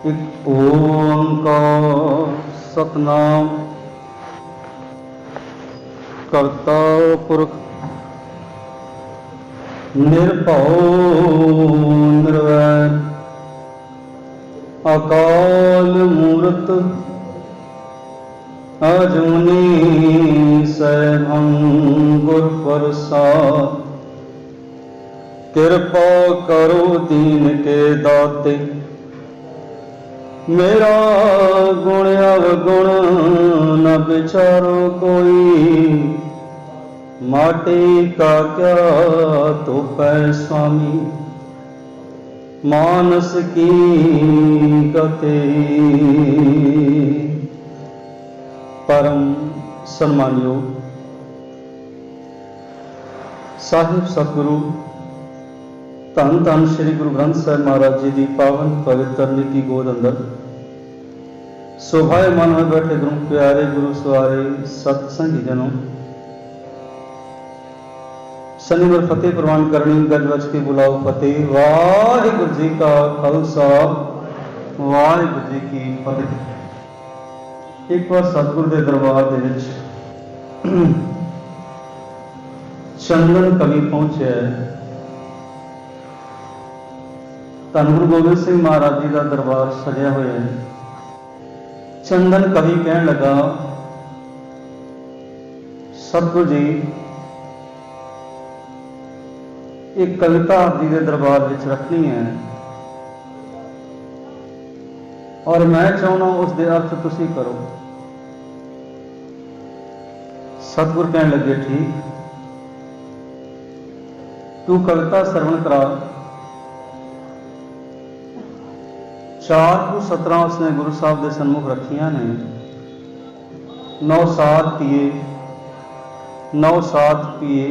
एक ओंकार सतनाम करता पुरख निर्भव निर्वैर अकाल मूरत अजूनी सैभं गुर प्रसाद। कृपा करो दीन के दाते मेरा गुण अवगुण न विचारो कोई। माटी का क्या तो पै स्वामी मानस की गति। परम सम्मानयोग साहिब सतगुरु धन धन श्री गुरु ग्रंथ साहिब महाराज जी की पावन पवित्र नीति गोद अंदर शोभायमान में बैठे गुरु प्यारे गुरु सवारे सत्संगी जनों, शनिवार फतेह प्रवान करनी गजवज के बुलाओ फतेह। वाहिगुरु जी का खालसा वाहिगुरु जी की फतेह। एक बार सतगुरु के दरबार दे विच चंदन कवि पहुंचे। धन गुरु गोबिंद सिंह महाराज जी का दरबार सजिया हुआ है। चंदन कवि कहन लगा, सतगुरु जी एक कविता आप जी के दरबार विच रखनी है और मैं चाहना उसके अर्थ तुसी करो। सतगुरु कहन लगे, ठीक तू कविता श्रवण करा। 4:17 उसने गुरु साहब के सन्मुख रखिया ने। 9-7 पिए 9-7 पिए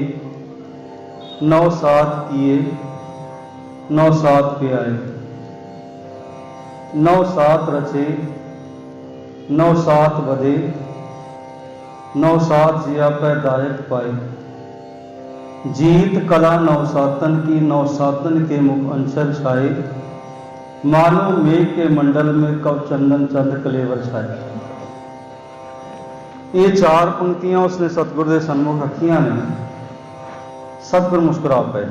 9-7 पिए 9-7 पियाए। 9-7 रचे 9-7 बधे 9-7 जिया पैदायक पाए। जीत कला 9-7 की 9-7 के मुख अंचल छाए। मानो मेघ के मंडल में कव चंदन चंद कलेवर छाए। ये 4 पंक्तियां उसने सतगुरु के सन्मुख रखिया ने। सतगुरु मुस्कुरा पे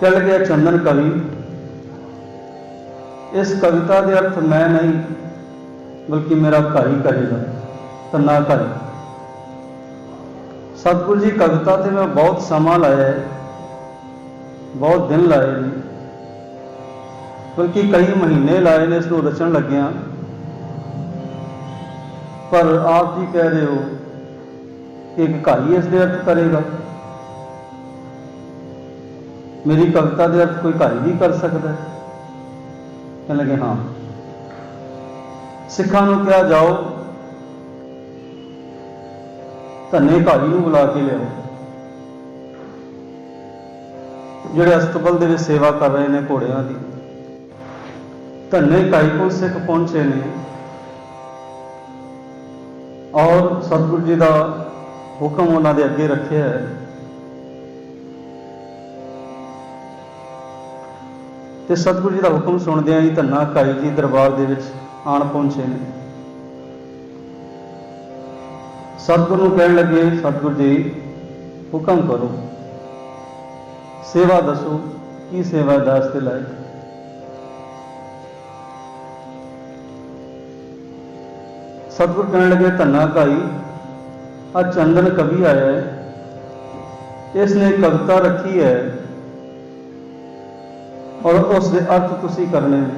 चल गया चंदन कवि, इस कविता के अर्थ मैं नहीं बल्कि मेरा घर ही करेगा। तन्ना घर सतगुरु जी कविता से मैं बहुत समा लाया है, बहुत दिन लाए ने, बल्कि कई महीने लाए ने इसको रचन लग्या। पर आप जी कह रहे हो कि एक घर ही इसके अर्थ करेगा। मेरी कविता के अर्थ कोई घर भी कर सकता है। कहने लगे हाँ। सिखा क्या जाओ धन्ने घाड़ी को बुला के लियाओ ਜਿਹੜੇ ਅਸਤਬਲ ਦੇ ਵਿੱਚ सेवा कर रहे हैं घोड़िया की। धन्ने काई को सिख पहुंचे ने और सतगुरु जी का हुक्म उन्होंने अगे रखे है। तो सतगुरु जी का हुक्म सुनदे ही धन्ना काई जी दरबार दे विच आण पहुंचे ने। सतगुरु कहन लगे, सतगुरु जी हुक्म करो, सेवा दसो की सेवा दास के लायक। सतगुरु कहने लगे, धन्ना भाई आ चंदन कवि आया है, इसने कविता रखी है और उसके अर्थ तुसी करने ने।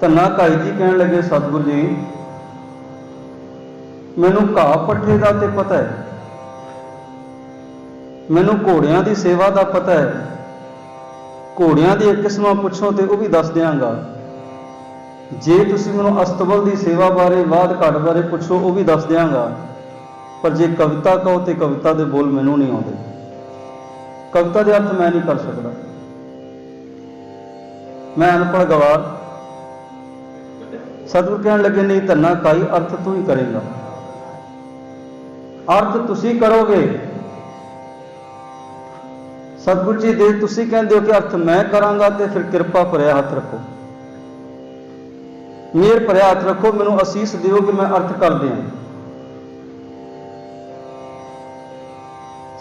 धन्ना भाई जी कहने लगे, सतगुरु जी मैनू घाह पट्ठे का तो पता है, मैनू घोड़िया की सेवा का पता है। घोड़िया दी एक किस्म पुछो तो वह भी दस देंगा। जे तुसी मैनू अस्तबल की सेवा बारे वाद घाट बारे पुछो वह भी दस देंगा। पर जे कविता कहो तो कविता के बोल मैनू नहीं आते, कविता के अर्थ मैं नहीं कर सकता। मैं अनपढ़ गवार। सतगुरु कहने लगे, नहीं धन्ना काई अर्थ तू ही करेगा, अर्थ तुसी करोगे। सतगुरु जी दे तुसी कहते हो कि अर्थ मैं करांगा, तो फिर कृपा भरिया हथ रखो, मेहर भरिया हथ रखो, मैनू असीस दिओ कि मैं अर्थ कर दियां।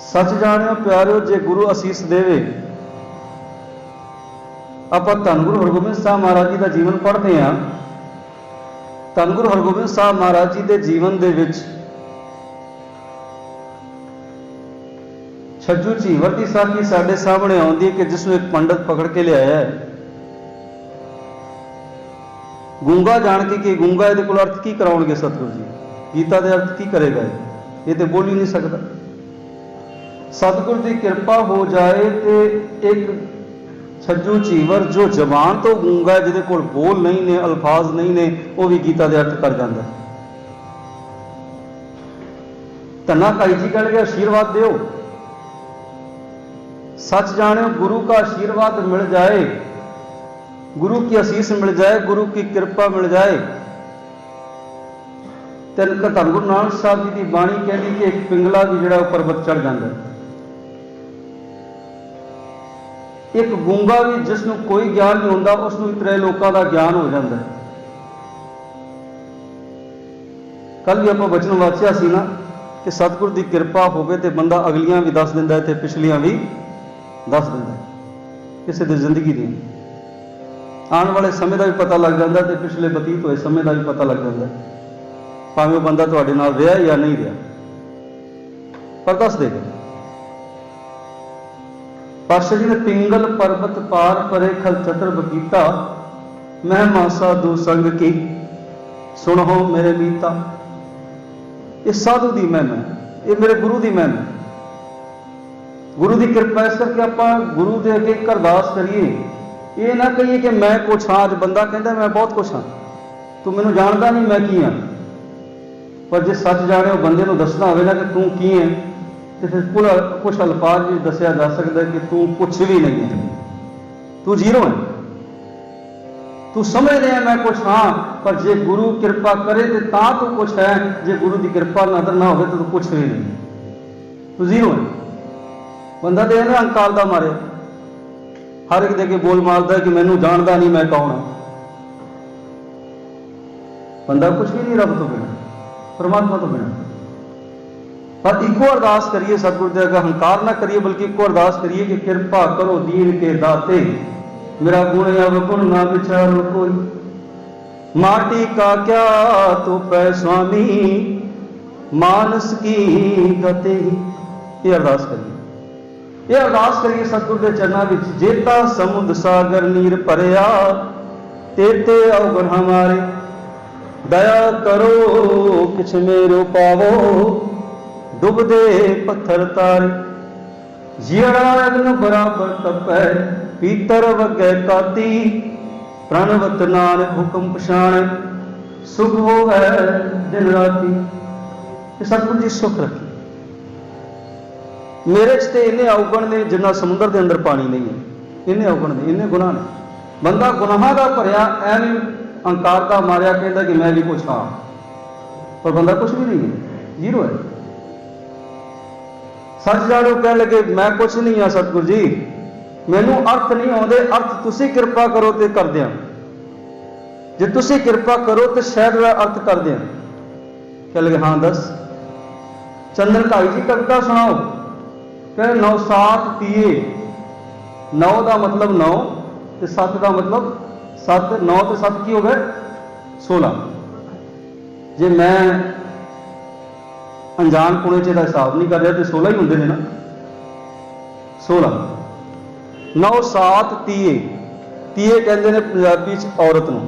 सच जानियो प्यारिओ, जे गुरु असीस देवे, आपां धन गुरु हरगोबिंद साहब महाराज जी का जीवन पढ़ते हैं। धन गुरु हरगोबिंद साहब महाराज जी के जीवन दे विच छज्जू झीवर की साखी साडे सामने आउंदी है कि जिसनूं एक पंडित पकड़ के लियाया है, गूंगा जान के कि गूंगा इहदे कोल अर्थ की कराउणगे सतगुरु जी, गीता दे अर्थ की करेगा ये तो बोल ही नहीं सकता। सतगुरु की कृपा हो जाए तो एक छज्जू झीवर जो जबान तो गूंगा है, जिहदे कोल बोल नहीं ने, अल्फाज नहीं ने, वो भी गीता दे अर्थ कर जाता है। धन्ना भाई जी कह गए आशीर्वाद दिओ, सच जाने गुरु का आशीर्वाद मिल जाए, गुरु की आशीष मिल जाए, गुरु की कृपा मिल जाए। धन गुरु नानक साहब जी की बाणी कहती कि एक पिंगला भी जिहड़ा पर्वत चढ़ जाता है, एक गूंगा भी जिसनों कोई ज्ञान नहीं होता उसनों त्रै लोगों का ज्ञान हो जाता है। कल भी आप वचन वाचिया सी ना कि सतगुरु की कृपा होवे ते बंदा अगलियां भी दस दिंदा है ते पिछलियां भी दस दिंदा है, किसी की जिंदगी दी आने वाले समय का भी पता लग जाता है, तो पिछले बतीत हुए समय का भी पता लग जाता है, भावें बंदा तुहाडे नाल रहा या नहीं रहा, पर दस देगा। पातशाह जी ने पिंगल पर्वत पार परे खल चतर बगीता, मैं मासा दो संग की सुनो मेरे मीता। ये साधु की महिमा है, ये मेरे गुरु की महिमा है, गुरु की कृपा। इस करके आप गुरु के अगे एक अरदास करिए, ये ना कहिए कि मैं कुछ हाँ। जो बंदा कहता मैं बहुत कुछ हाँ, तू मैनू जानता नहीं मैं की हाँ, पर जो सच जाने वो बंदे को दसना हो ना कि तू की है, तो फिर पूरा कुछ अल्फाज भी दसिया जा सकता है कि तू कुछ भी नहीं है, तू जीरो है, तू समझ रहा मैं कुछ हाँ, पर जे गुरु कृपा करे तो तू कुछ है, जे गुरु की कृपा नजर ना हो तो तू कुछ भी नहीं, तू जीरो है। बंदा तो इन्हें अंकार का मारे हर एक दे के बोल मारता है कि मैनू जानता नहीं मैं कौन हाँ। बंदा कुछ भी नहीं रब तो बिना, परमात्मा तो बिना। पर इको अरदास करिए सतगुरु के अगर हंकार ना करिए, बल्कि इको अरदास करिए कि कृपा करो दीन के दाते, मेरा गुण अवगुण ना विचारो कोई, माटी का क्या तो पै स्वामी, मानस की गति। ये अरदास करिए, ये अरदास करिए सतगुरु के चरणों में। जेता समुद्र सागर नीर भरिया, तेते अवगुण हमारे, दया करो किछ मेरो पावो, डुबदे पत्थर तारे। जियड़ा अग्न बराबर तपै, पीतर वगै काती, प्रणवत नानक हुक्म पछाण, सुख हो है दिन राती। सतगुरु जी सुख रखी। मेरे च इन्ने अवगुण ने जिन्ना समुद्र के अंदर पानी नहीं है, इन्ने अवगुण ने, इन्ने गुनाह ने। बंदा गुनाह का भरिया एवं अंकार का मारिया कहता कि मैं भी कुछ हाँ, पर बंदा कुछ भी नहीं है, जीरो है। सच जानो कह लगे मैं कुछ नहीं हाँ सतगुरु जी, मैनू अर्थ नहीं आते, अर्थ तुसी कृपा करो तो कर दिया, जे तुसी कृपा करो तो शायद वह अर्थ कर दिया। कह लगे हाँ दस। चंदन ढाई जी कविता सुनाओ, कह 9 7 तीए, 9 का मतलब 9 तो 7 का मतलब 7, 9 तो 7 की हो गए 16। जे मैं अनजान पुणे च हिसाब नहीं कर रहा तो 16 ही होंगे ना, 16। 9 7 तीए, तीए कहते हैं पंजाबी औरत नूं,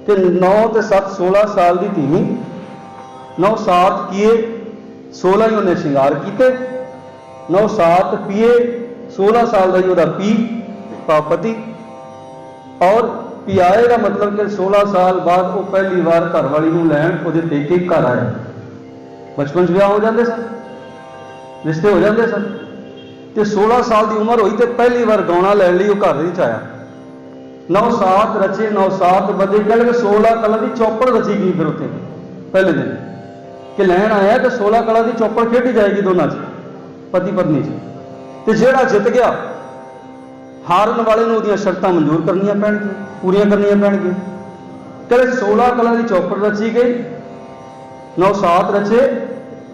कि 9 तो 7 16 साल की धीमी, 9 7 किए 16 ही उन्हें श्रृंगार किए, 9 7 पीए 16 साल का ही वह पी पति, और पियाए का मतलब कि 16 साल बाद वो पहली बार घर वाली को लैन वो पेके घर आया। बचपन विआह हो जाते सन, रिश्ते हो जाते सन, तो 16 साल की उम्र हुई तो पहली बार गौना लैन ली घर नहीं आया। 9 7 रचे, 9 7 बजे कह लगे 16 कला की चौपड़ रची गई। फिर उत्थे पहले दिन कि लैन आया तो 16 कला की चौपड़ खेडी जाएगी दोनों च, पति पत्नी च। ਤੇ ਜਿਹੜਾ ਜਿੱਤ ਗਿਆ ਹਾਰਨ ਵਾਲੇ ਨੂੰ ਉਹਦੀਆਂ ਸ਼ਰਤਾਂ ਮਨਜ਼ੂਰ ਕਰਨੀਆਂ ਪੈਣਗੀਆਂ, ਪੂਰੀਆਂ ਕਰਨੀਆਂ ਪੈਣਗੀਆਂ। ਕਹਿੰਦੇ 16 ਕਲਾ ਦੀ ਚੌਪੜ ਰਚੀ ਗਈ, 9 ਸਾਤ ਰਚੇ,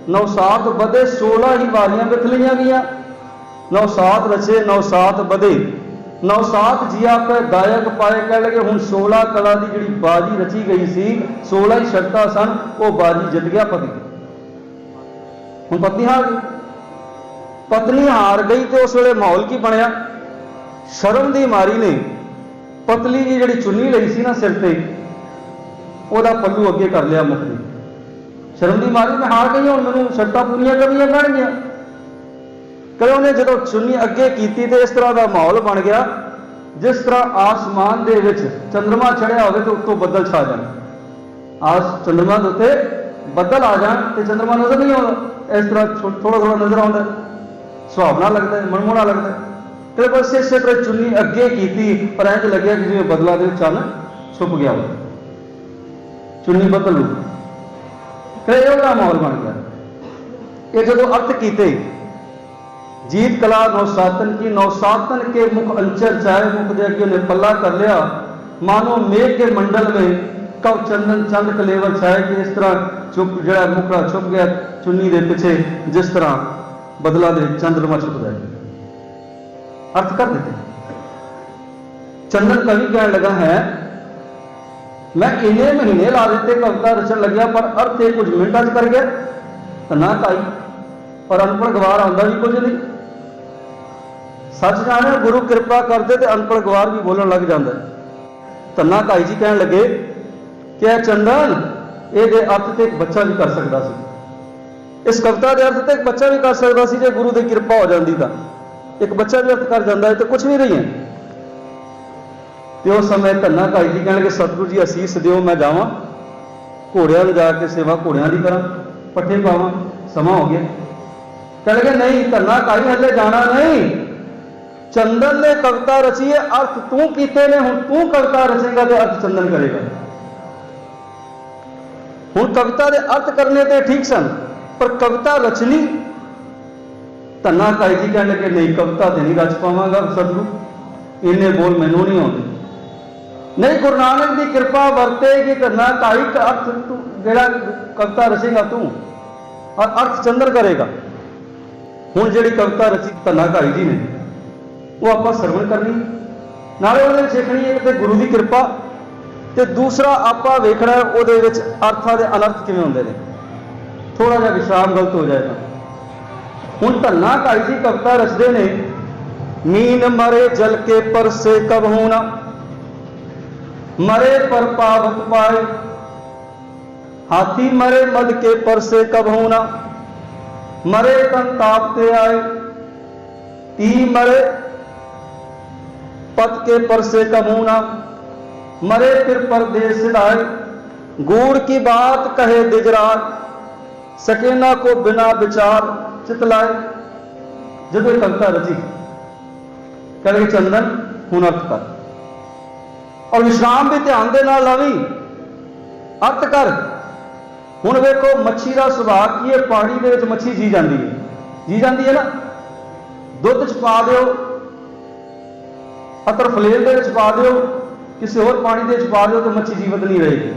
9 ਸਾਤ ਵਧੇ, 16 ਹੀ ਵਾਰੀਆਂ ਵਿਖ ਲਈਆਂ ਗਈਆਂ। 9 ਸਾਤ ਰਚੇ, 9 ਸਾਤ ਵਧੇ, 9 ਸਾਤ ਜੀ ਆਪੇ ਗਾਇਕ ਪਾਏ। ਕਹਿ ਲਗੇ ਹੁਣ 16 ਕਲਾ ਦੀ ਜਿਹੜੀ ਬਾਜੀ ਰਚੀ ਗਈ ਸੀ, 16 ਹੀ ਸ਼ਰਤਾਂ ਸਨ, ਉਹ ਬਾਜੀ ਜਿੱਤ ਗਿਆ ਪਤੀ। ਹੁਣ ਪਤਨੀ ਹਾਰ ਗਈ, ਪਤਨੀ ਹਾਰ ਗਈ ਤੇ ਉਸ ਵੇਲੇ ਮਾਹੌਲ ਕੀ ਬਣਿਆ? ਸ਼ਰਮ ਦੀ ਮਾਰੀ ਨੇ ਪਤਲੀ ਜੀ ਜਿਹੜੀ ਚੁੰਨੀ ਲਈ ਸੀ ਨਾ ਸਿਰ ਤੇ, ਉਹਦਾ ਪੱਲੂ ਅੱਗੇ ਕਰ ਲਿਆ ਮੁਖ ਨੇ। ਸ਼ਰਮ ਦੀ ਮਾਰੀ ਮੈਂ ਹਾਰ ਗਈ, ਹੁਣ ਮੈਨੂੰ ਸ਼ਰਤਾਂ ਪੂਰੀਆਂ ਕਰਨੀਆਂ ਪੈਣਗੀਆਂ। ਕਦੇ ਉਹਨੇ ਜਦੋਂ ਚੁੰਨੀ ਅੱਗੇ ਕੀਤੀ ਤੇ ਇਸ ਤਰ੍ਹਾਂ ਦਾ ਮਾਹੌਲ ਬਣ ਗਿਆ ਜਿਸ ਤਰ੍ਹਾਂ ਆਸਮਾਨ ਦੇ ਵਿੱਚ ਚੰਦਰਮਾ ਚੜਿਆ ਹੋਵੇ ਤੇ ਉੱਤੋਂ ਬੱਦਲ ਛਾ ਜਾਣ। ਚੰਦਰਮਾ ਦੇ ਉੱਤੇ ਬੱਦਲ ਆ ਜਾਣ ਤੇ ਚੰਦਰਮਾ ਨਜ਼ਰ ਨਹੀਂ ਆਉਂਦਾ, ਇਸ ਤਰ੍ਹਾਂ ਥੋੜਾ ਥੋੜਾ ਨਜ਼ਰ ਆਉਂਦਾ, ਸੁਹਾਵਣਾ ਲੱਗਦਾ, ਮਨਮੋਹਣਾ ਲੱਗਦਾ। ਤੇ ਬਸ ਇਸੇ ਤਰ੍ਹਾਂ ਚੁੰਨੀ ਅੱਗੇ ਕੀਤੀ ਪਰ ਇੰਝ ਲੱਗਿਆ ਕਿ ਜਿਵੇਂ ਬਦਲਾਂ ਦੇ ਚੰਨ ਛੁਪ ਗਿਆ ਹੋਵੇ, ਚੁੰਨੀ ਬਦਲ ਲੂ। ਫਿਰ ਉਹਦਾ ਮਾਹੌਲ ਬਣ ਗਿਆ। ਇਹ ਜਦੋਂ ਅਰਥ ਕੀਤੇ, जीत कला नौसातन की, नौसातन के मुख अंचर चाहे, मुख दे के उन्हें पल्ला कर लिया, मानो मेघ के मंडल में कब चंदन चंद कलेवर छाए। कि इस तरह चुप जड़ा मुखड़ा छुप गया चुन्नी दे पीछे, जिस तरह बदला दे चंद्रमा छुप गए। अर्थ कर देते। चंदन कवि कहने लगा है मैं इन्हें महीने ला देते कविता रचन लग गया, पर अर्थ एक कुछ मिनटा च कर गया। तना काई पर अनपढ़ गवार आंदा भी कुछ नहीं। सच जाने गुरु कृपा करते तो अनपढ़ गवार भी बोलन लग जाता। धन्ना काई जी कहने लगे कि चंदन ये अर्थ तो एक बच्चा भी कर सकता सी, इस कविता के अर्थ तो एक बच्चा भी कर सकता सी, जे गुरु की कृपा हो जाती तो एक बच्चा भी अर्थ कर जाता है, तो कुछ भी नहीं है। तो उस समय धन्ना काई जी कहने लगे सतगुरु जी असीस दिओ, मैं जावां घोड़िया में जाके सेवा घोड़िया की करा, पट्ठे पावां, समा हो गया। कह लगे नहीं धन्ना काई हले जाना नहीं, चंदन ने कविता रची है, अर्थ तू कीते ने, हुण तू कविता रचेगा तो अर्थ चंदन करेगा। हुण कविता के अर्थ करने ते ठीक सन पर कविता रचनी। धन्ना काई जी कहने लगे नहीं कविता तो नहीं रच पावांगा सतगुरु, इन्ने बोल मैनू नहीं आउंदे। नहीं गुरु नानक की कृपा वरतेगी धन्ना काई, अर्थ तू जेड़ा कविता रचेगा तू और अर्थ चंदन करेगा। हुण जिहड़ी कविता रची धन्ना काई जी ने वो आप सरवण करनी, नाले वो सीखनी एक तो गुरु की कृपा, तो दूसरा आप वेखना वो अर्थां दे अनर्थ किवें हुंदे ने। थोड़ा जिहा विश्राम गलत हो जाएगा। हुण धन्ना काई जी कविता रचदे ने मीन मरे जल के पर से कब होना, मरे पर पावत पाए, हाथी मरे मद के पर से कब होना, मरे तन तापते आए, ती मरे पत के पर से कब होना, मरे फिर परदेश सिधाए, गूढ़ की बात कहे दिजरार, सकेना को बिना विचार चितलाए। जब ये कविता रची कहे चंदन हुण अर्थ कर, और विश्राम भी ध्यान दे नाल लावी, अर्थ कर। हुण वेखो मच्छी का सुभाव की है, पानी दे विच मच्छी जी जाती है ना, दुध च पा दिओ, अतर फलेल दे विच पा दिओ, किसी होर पानी दे विच पा दिओ तो मच्छी जीवित नहीं रहेगी।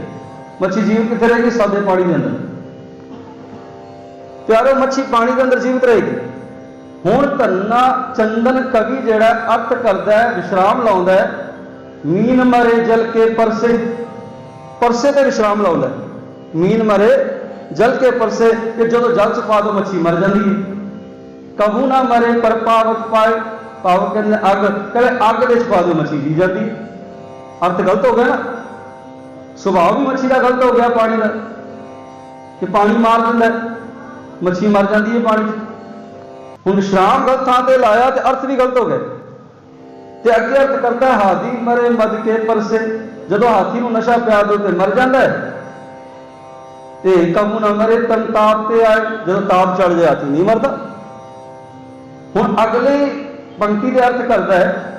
मच्छी जीवित कित्थे रहेगी? सादे पानी के अंदर। प्यारो मच्छी पानी के अंदर जीवित रहेगी। हुण धन्ना चंदन कवि जिहड़ा अर्थ करदा है, विश्राम लाउंदा है, मीन मरे जल के परसे, परसे ते विश्राम लाउंदा है। मीन मरे जल के परसे, कि जो जल च पा दो मच्छी मर जाती है। कबू ना मरे पर पावत पाए, पावत कहते अग, कहते अग दे पा दो मच्छी जी जाती। अर्थ गलत हो गया ना, सुभाव भी मच्छी का गलत हो गया पानी का, कि पानी मार दिंदा है, मच्छी मर जाती है पानी। हुण विश्राम गलत थां ते लाया तो अर्थ भी गलत हो गए। ते अगे अर्थ करता है हाथी मरे मद के परसे, जदों हाथी नूं नशा पिया दो तो मर जाता है। ते कबू ना मरे तन ताप ते आए, जदों ताप चढ़ जाए हाथी नहीं मरता। हुण अगली पंक्ति के अर्थ करता है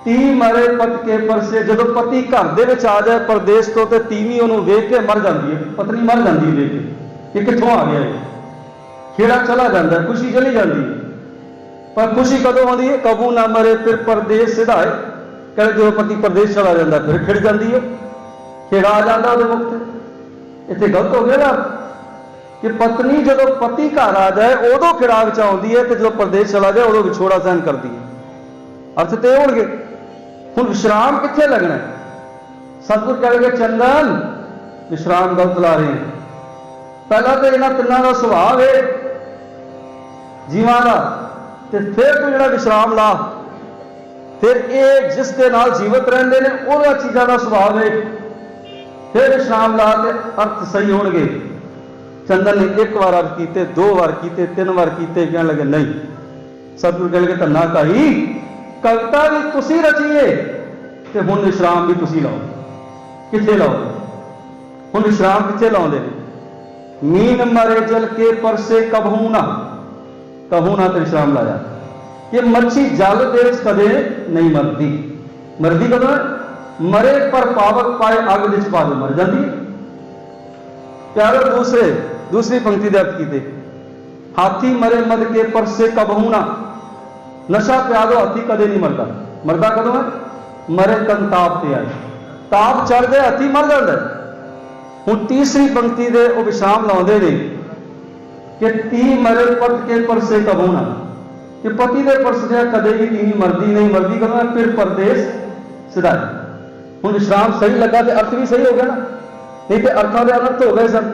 ती मरे पत के परसे, जदों पति घर दे विच आ जाए परदेश तो तीवी उन्होंने वेख के मर जाती है, पत्नी मर जाती है वेख के, कित्थों आ गया, खेड़ा चला जाता है, खुशी चली जाती है। पर खुशी कदों आती है? कबू ना मरे फिर परदेस सिधाए। कहते जो पति परदेस चला जाता फिर खिड़ जाती है, खेड़ा आ जाता वो मुक्त। इतने गलत हो गया ना कि पत्नी जो पति घर आ जाए उदों खिड़ाक च आती है, तो जो परदेस चला जाए उदों विछोड़ा सहन करती है। अर्थ तो हो गए। हुण विश्राम कित्थे लगना? सतगुर कह लगे चंदन विश्राम गलत ला रहे हैं। पहला तो इन्होंने तिना का सुभाव है जीवां का, तो फिर तू जो विश्राम ला, फिर ये जिस दे नाल जीवित रहते हैं वह चीज़ों का सुभाव है, फिर विश्राम ला के अर्थ सही होणगे। चंदन ने एक बार अर्थ किए, 2 बार किए, 3 बार किए, कहने लगे नहीं। सतगुर कह लगे धन्ना काई कविता भी तुसी रचीए ते हुण विश्राम भी तुसी लाओ। कित्थे लाओ? हुण विश्राम कित्थे लाउंदे ने? मीन मरे जल के परसे कबहू ना, कहू ना तो विश्राम लाया। ये मच्छी जल दे कदे नहीं मरती। मरदी कदों? मरे पर पावक पाए अग विच पा दे मर जाती। प्यारो दूसरी पंक्ति दे अर्थ कीते, हाथी मरे मद के परसे कबहू ना, नशा पिया दो हाथी कदे नहीं मरता। मरदा कदों है? मरे तन ताप ते आए, ताप चढ़ गए हाथी मर जाता है। हुण तीसरी पंक्ति दे वो विश्राम लाउंदे ने कि ती मरे पत के परसे कबहू ना, कि पति दे परसे कदे भी तीनी मरदी नहीं। मरदी कदों है? फिर परदेस सिधाए। हुण विश्राम सही लगा तो अर्थ भी सही हो गया ना, नहीं तो अर्थों के अनर्थ हो गए सन।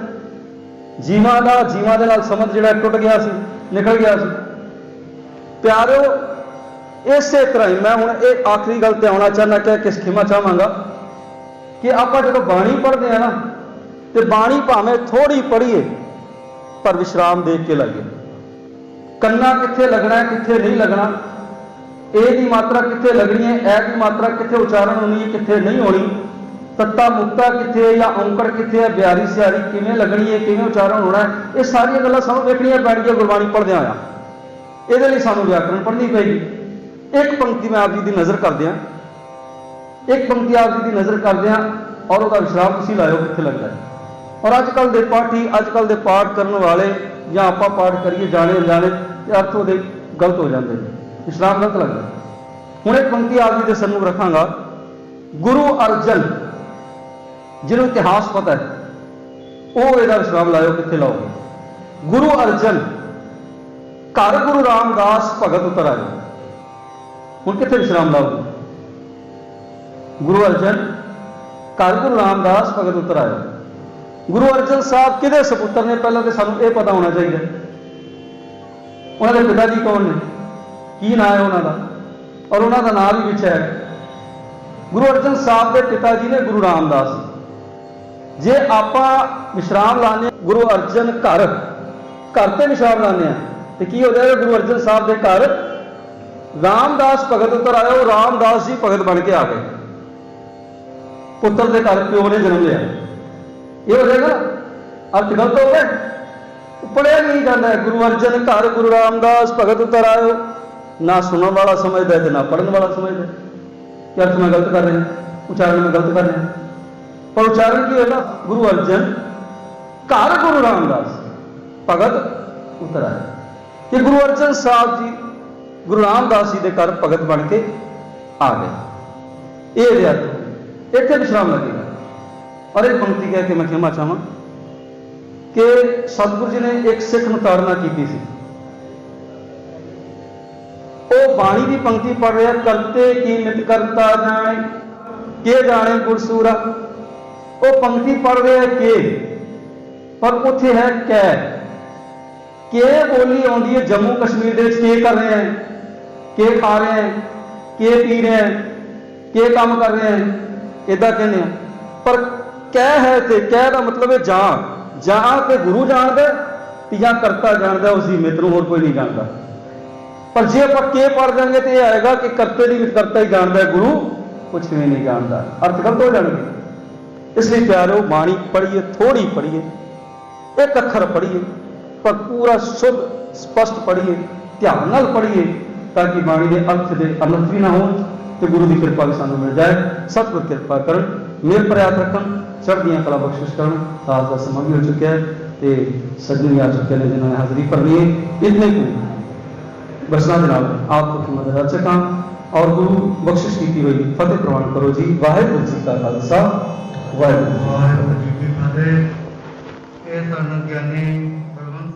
जीवां दे नाल समझ जिहड़ा टुट गया सी, निकल गया सी। प्यारो इसे तरह ही मैं हूँ एक आखिरी गल ते आना चाहना कि किस खिमा चाहांगा कि आप जो बाणी पढ़ते हैं ना, तो बाणी भावें थोड़ी पढ़िए पर विश्राम देख के लगे। कन्ना कित्थे लगना है, कित्थे नहीं लगना, ए की मात्रा कित्थे लगनी है, ए की मात्रा कित्थे उच्चारण होनी है, कित्थे नहीं होनी, तत्ता मुक्ता कित्थे या औंकड़ कित्थे है, ब्यारी सियारी किवें लगनी है, किवें उच्चारण होना है, ये सारियां गल्लां सानूं वेखणियां पैणगीआं गुरबाणी पढ़दिआं होइआं। ਇਹਦੇ ਲਈ ਸਾਨੂੰ व्याकरण पढ़नी पेगी। एक पंक्ति मैं आप जी की नज़र कर दिया, एक पंक्ति आप जी की नज़र कर दिया और वह विश्राम तुसीं लाओ कित्थे लगता है। और अजकल के पाठी, अजकल के पाठ करने वाले या आप पाठ करिए जाने अनजाने अर्थ वो गलत हो जाते हैं, विश्राम गलत लगता है। हुण एक पंक्ति आप जी के सन्मुख रखांगा, गुरु अर्जन जिन्होंने इतिहास पता है वो ਇਹਦਾ विश्राम लाओ कित्थे लाओगे। गुरु अर्जन घर गुरु रामदास भगत उतर आए, हुण कित्थे विश्राम लाओगे। गुरु अर्जन घर गुरु रामदास भगत उतर आए। गुरु अर्जन साहब किहदे सपुत्र ने? पहले तो सानूं ये पता होना चाहिए उन्होंने पिता जी कौन ने, की नाम है उन्होंने और उन्होंने नाम भी पिछे है। गुरु अर्जन साहब के पिता जी ने गुरु रामदास। जे आप विश्राम लाने गुरु अर्जन घर ते विश्राम लाने तो की हो जाएगा? गुरु अर्जन साहब के घर रामदास भगत उतर आया, रामदास जी भगत बन के आ गए। पुत्र के घर प्यो ने जन्म लिया, ये हो जाएगा अर्थ गलत हो गए, पढ़िया नहीं जाता है। गुरु अर्जन घर गुरु रामदास भगत उतर आयो, ना सुनने वाला समझता है ना पढ़ने वाला समझता है कि अर्थ में गलत कर रहे हैं, उच्चारण में गलत कर रहे हैं। पर उच्चारण की होगा गुरु अर्जन घर गुरु रामदास भगत उतर आया, कि गुरु अर्जन साहब जी गुरु रामदास जी के घर भगत बन के आ गए। ये अर्थ इतने विश्राम लगेगा। और एक पंक्ति कह के मैं क्षमा चाहवा कि सतगुरु जी ने एक सिख में ताड़ना की सी, वो बाणी की पंक्ति पढ़ रहा, करते की मित करता जाने के जाने गुरसूरा। वो पंक्ति पढ़ रहे है के, पर उथे है कै। के बोली आती है जम्मू कश्मीर के कर रहे हैं, के खा रहे हैं, के पी रहे हैं, के काम कर रहे हैं, इदा कहने। पर कह है तो कह का मतलब है जहां तो गुरु जानता या करता जानता, उसकी मित होर कोई नहीं जानता। पर जे आप के पढ़ देंगे तो यह आएगा कि करते की मित करता ही जानता है, गुरु कुछ भी नहीं जानता, अर्थ गलत हो जाएंगे। इसलिए प्यारो बाणी पढ़िए, थोड़ी पढ़िए, एक अखर पढ़िए पर पूरा शुद्ध स्पष्ट पढ़िए, ध्यान नाल पढ़िए ताकि बाणी के अर्थ के अनर्थ भी ना हो तो गुरु की कृपा भी सानू मिल जाए। सतगुर कृपा कर मेरे पर याद रखन, चढ़दियां कला बख्शिश कर। रात का समा भी हो चुका है तो सजन भी आ चुके हैं जिन्होंने हाजिरी भरनी है। इतने को बसना ਦੇ ਨਾਲ ਆਪ ਹੁਕਮ ਦੇ ਰਚਕਾਂ ਔਰ ਗੁਰੂ ਬਖਸ਼ਿਸ਼ ਕੀਤੀ ਹੋਈ ਫਤਿਹ ਪ੍ਰਵਾਨ ਕਰੋ ਜੀ। ਵਾਹਿਗੁਰੂ ਜੀ ਕਾ ਖਾਲਸਾ ਵਾਹਿਗੁਰੂ ਵਾਹਿਗੁਰੂ ਜੀ ਕੀ ਫਤਿਹ। ਇਹ ਸਾਨੂੰ ਗਿਆਨੀ ਬਲਵੰਤ